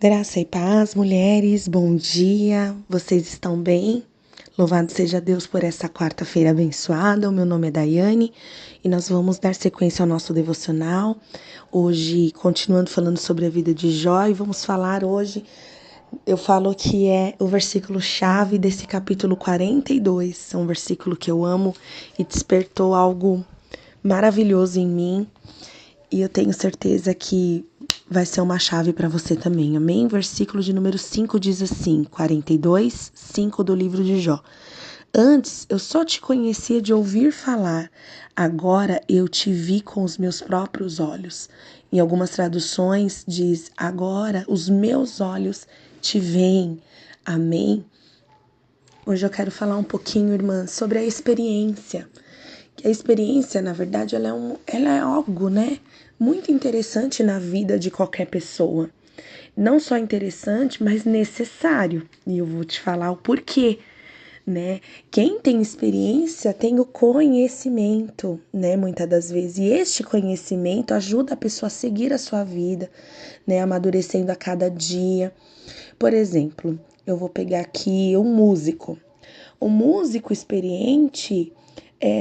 Graça e paz, mulheres, bom dia, vocês estão bem? Louvado seja Deus por essa quarta-feira abençoada. O meu nome é Daiane e nós vamos dar sequência ao nosso devocional. Hoje, continuando falando sobre a vida de Jó, e vamos falar hoje, eu falo que é o versículo-chave desse capítulo 42. É um versículo que eu amo e despertou algo maravilhoso em mim. E eu tenho certeza que vai ser uma chave para você também, amém? Versículo de número 5 diz assim, 42, 5 do livro de Jó. Antes eu só te conhecia de ouvir falar, agora eu te vi com os meus próprios olhos. Em algumas traduções diz, agora os meus olhos te veem, amém? Hoje eu quero falar um pouquinho, irmã, sobre a experiência. A experiência, na verdade, ela é algo, né, muito interessante na vida de qualquer pessoa. Não só interessante, mas necessário. E eu vou te falar o porquê, né? Quem tem experiência tem o conhecimento, né, muitas das vezes. E este conhecimento ajuda a pessoa a seguir a sua vida, né, amadurecendo a cada dia. Por exemplo, eu vou pegar aqui um músico. O músico experiente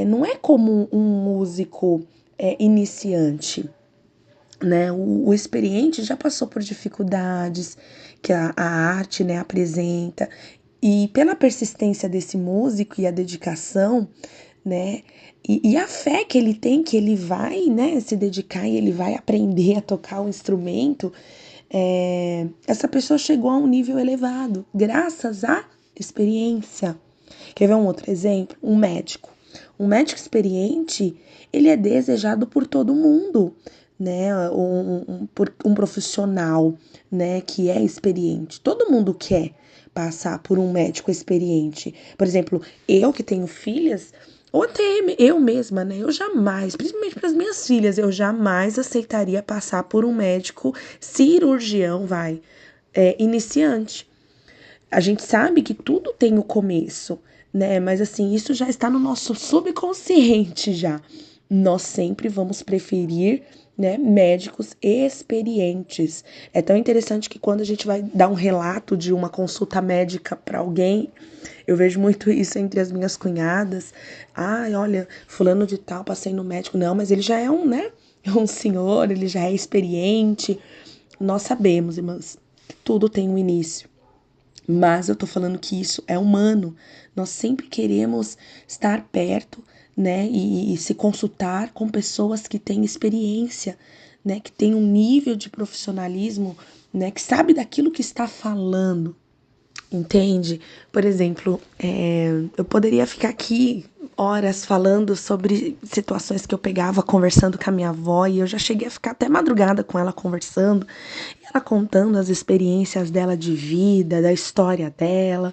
não é como um músico iniciante, né? O experiente já passou por dificuldades que a arte, né, apresenta. E pela persistência desse músico e a dedicação, né, e a fé que ele tem, que ele vai, né, se dedicar e ele vai aprender a tocar o instrumento, essa pessoa chegou a um nível elevado, graças à experiência. Quer ver um outro exemplo? Um médico. Um médico experiente, ele é desejado por todo mundo, né? Um profissional, né, que é experiente. Todo mundo quer passar por um médico experiente. Por exemplo, eu que tenho filhas, ou até eu mesma, né? Eu jamais, principalmente para as minhas filhas, eu jamais aceitaria passar por um médico cirurgião, iniciante. A gente sabe que tudo tem o começo, né? Mas assim, isso já está no nosso subconsciente já. Nós sempre vamos preferir, né, médicos experientes. É tão interessante que quando a gente vai dar um relato de uma consulta médica para alguém, eu vejo muito isso entre as minhas cunhadas. Ai, olha, fulano de tal, passei no médico. Não, mas ele já é um, né? Um senhor, ele já é experiente. Nós sabemos, irmãs, que tudo tem um início. Mas eu tô falando que isso é humano. Nós sempre queremos estar perto, né? E se consultar com pessoas que têm experiência, né? Que têm um nível de profissionalismo, né? Que sabe daquilo que está falando. Entende? Por exemplo, eu poderia ficar aqui horas falando sobre situações que eu pegava conversando com a minha avó, e eu já cheguei a ficar até madrugada com ela conversando, e ela contando as experiências dela de vida, da história dela.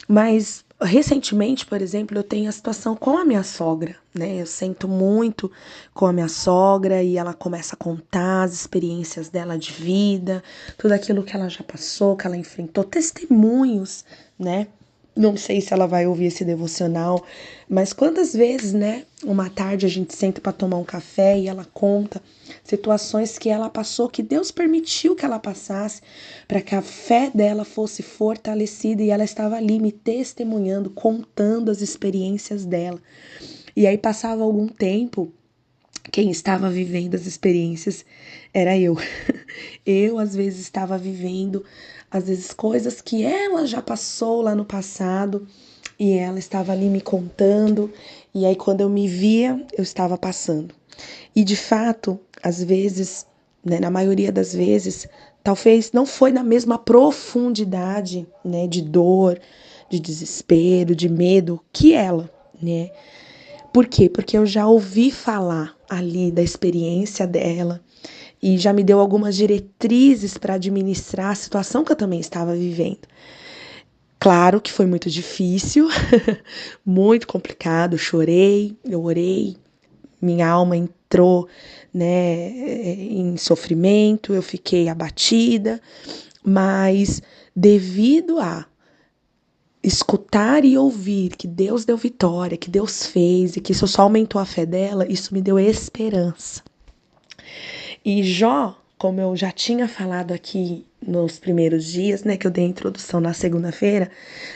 Mas recentemente, por exemplo, eu tenho a situação com a minha sogra, né? Eu sento muito com a minha sogra e ela começa a contar as experiências dela de vida, tudo aquilo que ela já passou, que ela enfrentou, testemunhos, né? Não sei se ela vai ouvir esse devocional, mas quantas vezes, né? Uma tarde a gente senta para tomar um café e ela conta situações que ela passou, que Deus permitiu que ela passasse, para que a fé dela fosse fortalecida, e ela estava ali me testemunhando, contando as experiências dela. E aí passava algum tempo, quem estava vivendo as experiências era eu. Eu, às vezes, estava vivendo, às vezes, coisas que ela já passou lá no passado, e ela estava ali me contando, e aí quando eu me via, eu estava passando. E de fato, às vezes, né, na maioria das vezes, talvez não foi na mesma profundidade, né, de dor, de desespero, de medo que ela, né? Por quê? Porque eu já ouvi falar ali da experiência dela e já me deu algumas diretrizes para administrar a situação que eu também estava vivendo. Claro que foi muito difícil, muito complicado, eu orei, minha alma entrou, né, em sofrimento, eu fiquei abatida, mas devido a escutar e ouvir que Deus deu vitória, que Deus fez e que isso só aumentou a fé dela, isso me deu esperança. E Jó, como eu já tinha falado aqui nos primeiros dias, né, que eu dei a introdução na segunda-feira,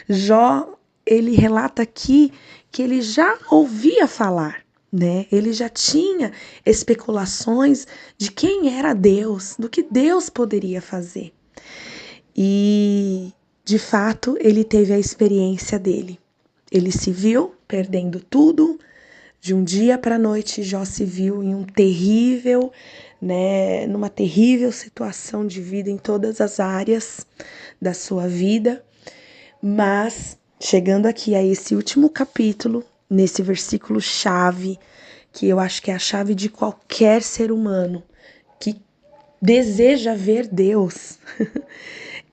Jó, ele relata aqui que ele já ouvia falar, né? Ele já tinha especulações de quem era Deus, do que Deus poderia fazer. E, de fato, ele teve a experiência dele. Ele se viu perdendo tudo. De um dia para a noite, Jó se viu em numa terrível situação de vida em todas as áreas da sua vida. Mas, chegando aqui a esse último capítulo, nesse versículo chave, que eu acho que é a chave de qualquer ser humano que deseja ver Deus,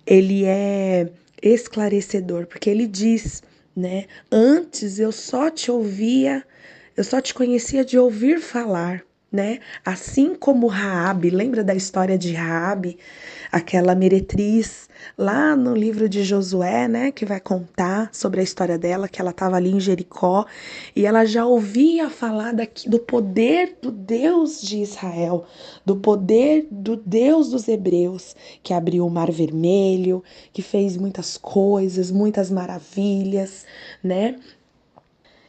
ele é esclarecedor, porque ele diz, né? Antes eu só te conhecia de ouvir falar, né? Assim como Raabe, lembra da história de Raabe, aquela meretriz lá no livro de Josué, né, que vai contar sobre a história dela, que ela estava ali em Jericó e ela já ouvia falar do poder do Deus de Israel, do poder do Deus dos hebreus, que abriu o Mar Vermelho, que fez muitas coisas, muitas maravilhas, né?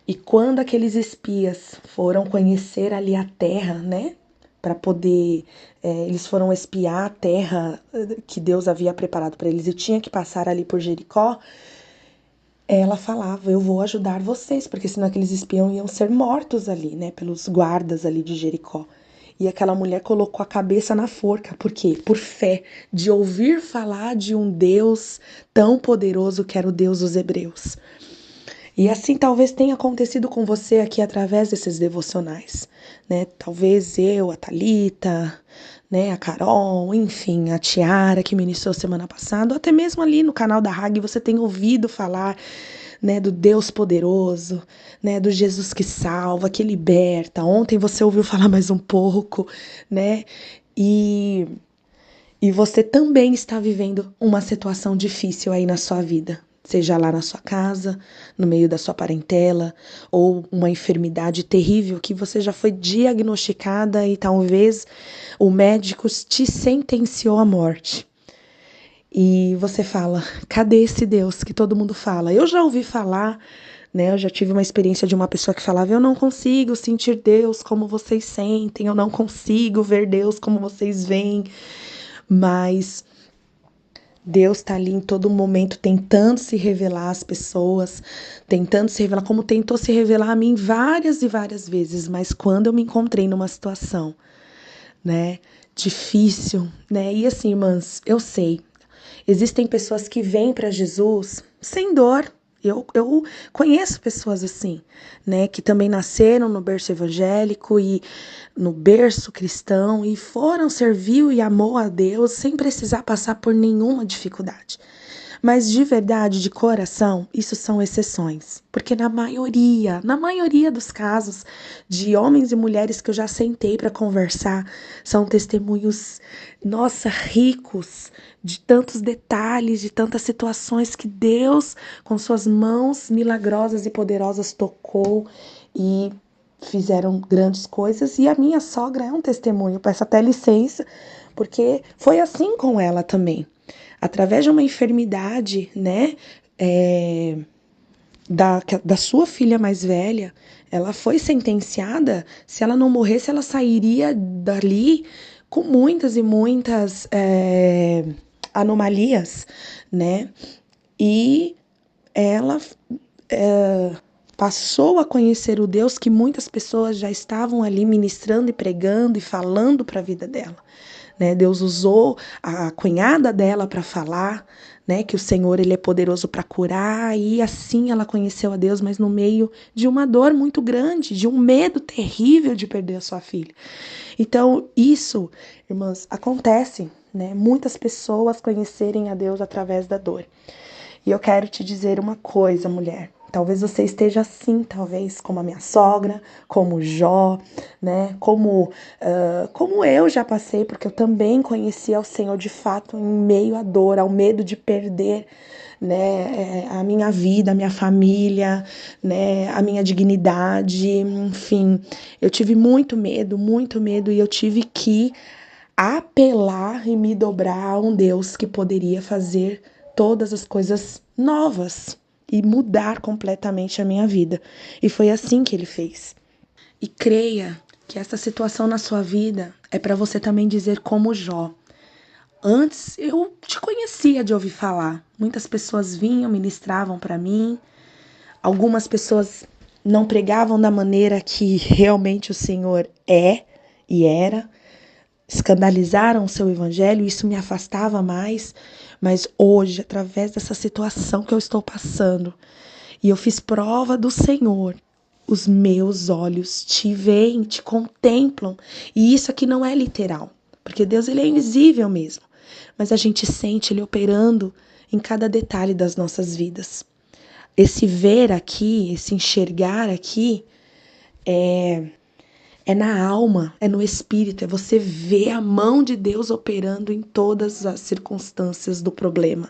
E quando aqueles espias foram conhecer ali a terra, né, para poder, eles foram espiar a terra que Deus havia preparado para eles e tinha que passar ali por Jericó, ela falava, eu vou ajudar vocês, porque senão aqueles espiões iam ser mortos ali, né, pelos guardas ali de Jericó. E aquela mulher colocou a cabeça na forca, por quê? Por fé, de ouvir falar de um Deus tão poderoso que era o Deus dos hebreus. E assim talvez tenha acontecido com você aqui através desses devocionais, né? Talvez eu, a Thalita, né, a Carol, enfim, a Tiara que ministrou semana passada, ou até mesmo ali no canal da Hag você tem ouvido falar, né, do Deus poderoso, né, do Jesus que salva, que liberta. Ontem você ouviu falar mais um pouco, né? E você também está vivendo uma situação difícil aí na sua vida, seja lá na sua casa, no meio da sua parentela, ou uma enfermidade terrível que você já foi diagnosticada e talvez o médico te sentenciou à morte. E você fala, cadê esse Deus que todo mundo fala? Eu já ouvi falar, né? Eu já tive uma experiência de uma pessoa que falava, eu não consigo sentir Deus como vocês sentem, eu não consigo ver Deus como vocês veem. Mas Deus está ali em todo momento tentando se revelar às pessoas, tentando se revelar, como tentou se revelar a mim várias e várias vezes, mas quando eu me encontrei numa situação, né, difícil, né, e assim, irmãs, eu sei, existem pessoas que vêm para Jesus sem dor. Eu conheço pessoas assim, né, que também nasceram no berço evangélico e no berço cristão e foram servir e amou a Deus sem precisar passar por nenhuma dificuldade. Mas de verdade, de coração, isso são exceções, porque na maioria dos casos de homens e mulheres que eu já sentei para conversar, são testemunhos, nossa, ricos de tantos detalhes, de tantas situações que Deus, com suas mãos milagrosas e poderosas, tocou e fizeram grandes coisas. E a minha sogra é um testemunho, peço até licença, porque foi assim com ela também. Através de uma enfermidade, né, da sua filha mais velha, ela foi sentenciada, se ela não morresse, ela sairia dali com muitas e muitas anomalias, né, e ela passou a conhecer o Deus que muitas pessoas já estavam ali ministrando e pregando e falando para a vida dela. Né? Deus usou a cunhada dela para falar, né, que o Senhor ele é poderoso para curar, e assim ela conheceu a Deus, mas no meio de uma dor muito grande, de um medo terrível de perder a sua filha. Então, isso, irmãs, acontece, né? Muitas pessoas conhecerem a Deus através da dor. E eu quero te dizer uma coisa, mulher. Talvez você esteja assim, talvez, como a minha sogra, como Jó, né? Como eu já passei, porque eu também conheci ao Senhor de fato em meio à dor, ao medo de perder, né? A minha vida, a minha família, né? A minha dignidade, enfim. Eu tive muito medo, e eu tive que apelar e me dobrar a um Deus que poderia fazer todas as coisas novas e mudar completamente a minha vida. E foi assim que ele fez. E creia que essa situação na sua vida é para você também dizer como Jó. Antes eu te conhecia de ouvir falar. Muitas pessoas vinham, ministravam para mim. Algumas pessoas não pregavam da maneira que realmente o Senhor é e era. Escandalizaram o seu evangelho, isso me afastava mais. Mas hoje, através dessa situação que eu estou passando, e eu fiz prova do Senhor, os meus olhos te veem, te contemplam. E isso aqui não é literal, porque Deus ele é invisível mesmo. Mas a gente sente ele operando em cada detalhe das nossas vidas. Esse ver aqui, esse enxergar aqui, é na alma, é no espírito, é você ver a mão de Deus operando em todas as circunstâncias do problema,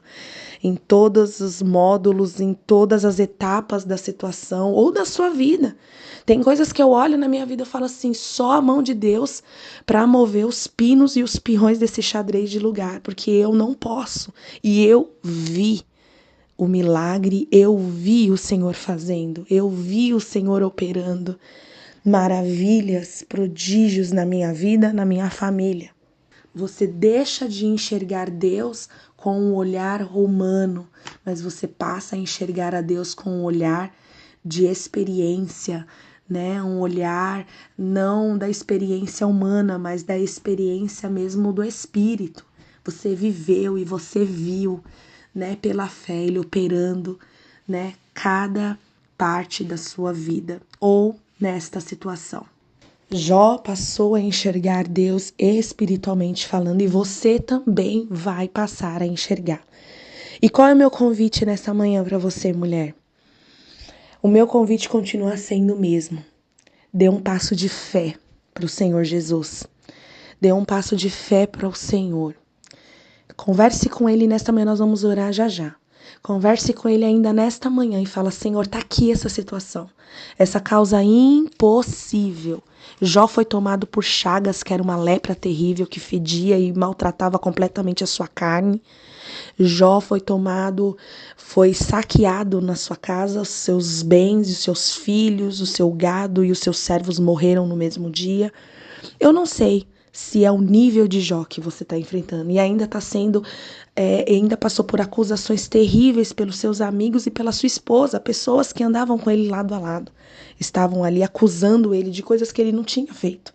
em todos os módulos, em todas as etapas da situação ou da sua vida. Tem coisas que eu olho na minha vida e falo assim, só a mão de Deus para mover os pinos e os pirrões desse xadrez de lugar, porque eu não posso. E eu vi o milagre, eu vi o Senhor fazendo, eu vi o Senhor operando maravilhas, prodígios na minha vida, na minha família. Você deixa de enxergar Deus com um olhar humano, mas você passa a enxergar a Deus com um olhar de experiência, né? Um olhar não da experiência humana, mas da experiência mesmo do Espírito. Você viveu e você viu, né? Pela fé, Ele operando, né? Cada parte da sua vida ou nesta situação. Jó passou a enxergar Deus espiritualmente falando e você também vai passar a enxergar. E qual é o meu convite nessa manhã para você, mulher? O meu convite continua sendo o mesmo. Dê um passo de fé para o Senhor Jesus. Dê um passo de fé para o Senhor. Converse com Ele nesta manhã, nós vamos orar já já. Converse com Ele ainda nesta manhã e fala, Senhor, tá aqui essa situação, essa causa impossível. Jó foi tomado por chagas, que era uma lepra terrível que fedia e maltratava completamente a sua carne. Jó foi saqueado na sua casa, os seus bens, os seus filhos, o seu gado e os seus servos morreram no mesmo dia. Eu não sei se é o nível de Jó que você está enfrentando e ainda está sendo, ainda passou por acusações terríveis pelos seus amigos e pela sua esposa, pessoas que andavam com ele lado a lado, estavam ali acusando ele de coisas que ele não tinha feito.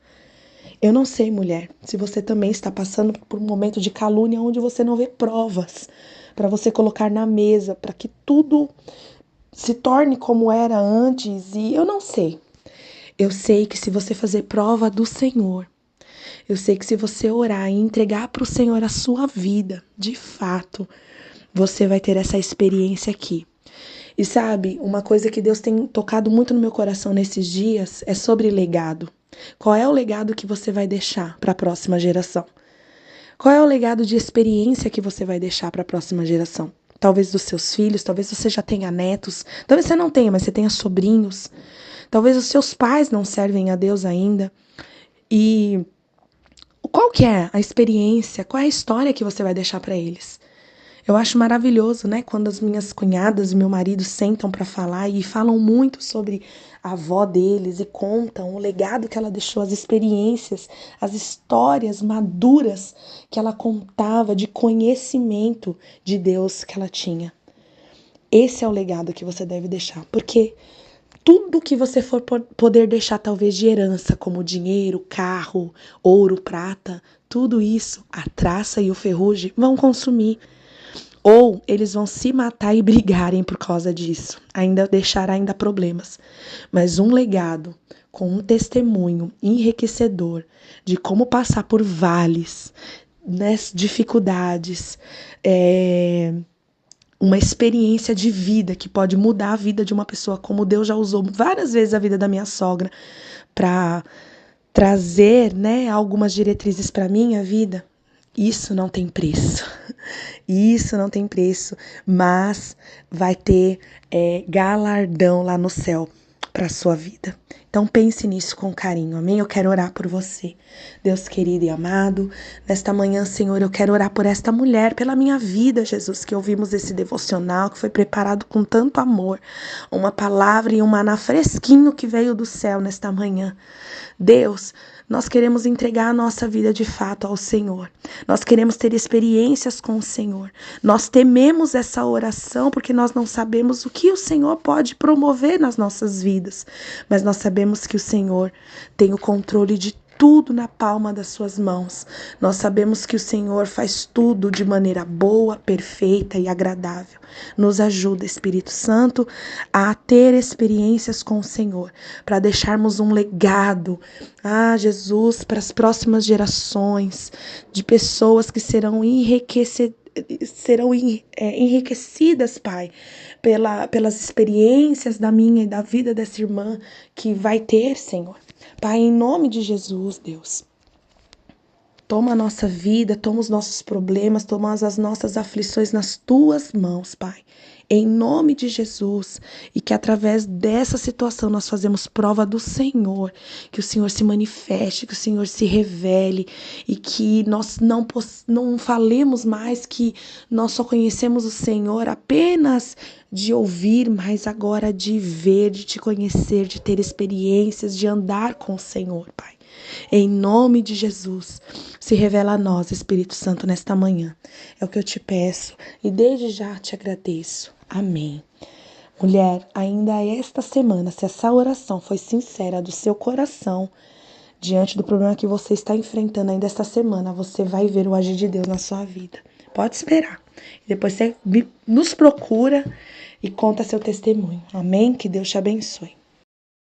Eu não sei, mulher, se você também está passando por um momento de calúnia onde você não vê provas para você colocar na mesa, para que tudo se torne como era antes, e eu não sei. Eu sei que se você fazer prova do Senhor, eu sei que se você orar e entregar para o Senhor a sua vida, de fato, você vai ter essa experiência aqui. E sabe, uma coisa que Deus tem tocado muito no meu coração nesses dias é sobre legado. Qual é o legado que você vai deixar para a próxima geração? Qual é o legado de experiência que você vai deixar para a próxima geração? Talvez dos seus filhos, talvez você já tenha netos, talvez você não tenha, mas você tenha sobrinhos. Talvez os seus pais não servem a Deus ainda. E qual que é a experiência, qual é a história que você vai deixar para eles? Eu acho maravilhoso, né, quando as minhas cunhadas e meu marido sentam para falar e falam muito sobre a avó deles e contam o legado que ela deixou, as experiências, as histórias maduras que ela contava de conhecimento de Deus que ela tinha. Esse é o legado que você deve deixar, porque tudo que você for poder deixar talvez de herança, como dinheiro, carro, ouro, prata, tudo isso a traça e o ferrugem vão consumir. Ou eles vão se matar e brigarem por causa disso, ainda deixar ainda problemas. Mas um legado com um testemunho enriquecedor de como passar por vales, né, dificuldades, uma experiência de vida que pode mudar a vida de uma pessoa, como Deus já usou várias vezes a vida da minha sogra para trazer, né, algumas diretrizes para minha vida. Isso não tem preço. Isso não tem preço, mas vai ter galardão lá no céu para a sua vida. Então pense nisso com carinho, amém? Eu quero orar por você, Deus querido e amado. Nesta manhã, Senhor, eu quero orar por esta mulher, pela minha vida, Jesus, que ouvimos esse devocional, que foi preparado com tanto amor. Uma palavra e um maná fresquinho que veio do céu nesta manhã. Deus, nós queremos entregar a nossa vida de fato ao Senhor. Nós queremos ter experiências com o Senhor. Nós tememos essa oração porque nós não sabemos o que o Senhor pode promover nas nossas vidas. Mas nós sabemos que o Senhor tem o controle de tudo na palma das suas mãos. Nós sabemos que o Senhor faz tudo de maneira boa, perfeita e agradável. Nos ajuda, Espírito Santo, a ter experiências com o Senhor, para deixarmos um legado, Jesus, para as próximas gerações, de pessoas que serão enriquecidas, Pai, pelas experiências da minha e da vida dessa irmã que vai ter, Senhor. Pai, em nome de Jesus, Deus, toma a nossa vida, toma os nossos problemas, toma as nossas aflições nas tuas mãos, Pai. Em nome de Jesus, e que através dessa situação nós fazemos prova do Senhor, que o Senhor se manifeste, que o Senhor se revele e que nós não falemos mais que nós só conhecemos o Senhor apenas de ouvir, mas agora de ver, de te conhecer, de ter experiências, de andar com o Senhor, Pai. Em nome de Jesus, se revela a nós, Espírito Santo, nesta manhã. É o que eu te peço e desde já te agradeço. Amém. Mulher, ainda esta semana, se essa oração foi sincera do seu coração, diante do problema que você está enfrentando ainda esta semana, você vai ver o agir de Deus na sua vida. Pode esperar. Depois você nos procura e conta seu testemunho. Amém? Que Deus te abençoe.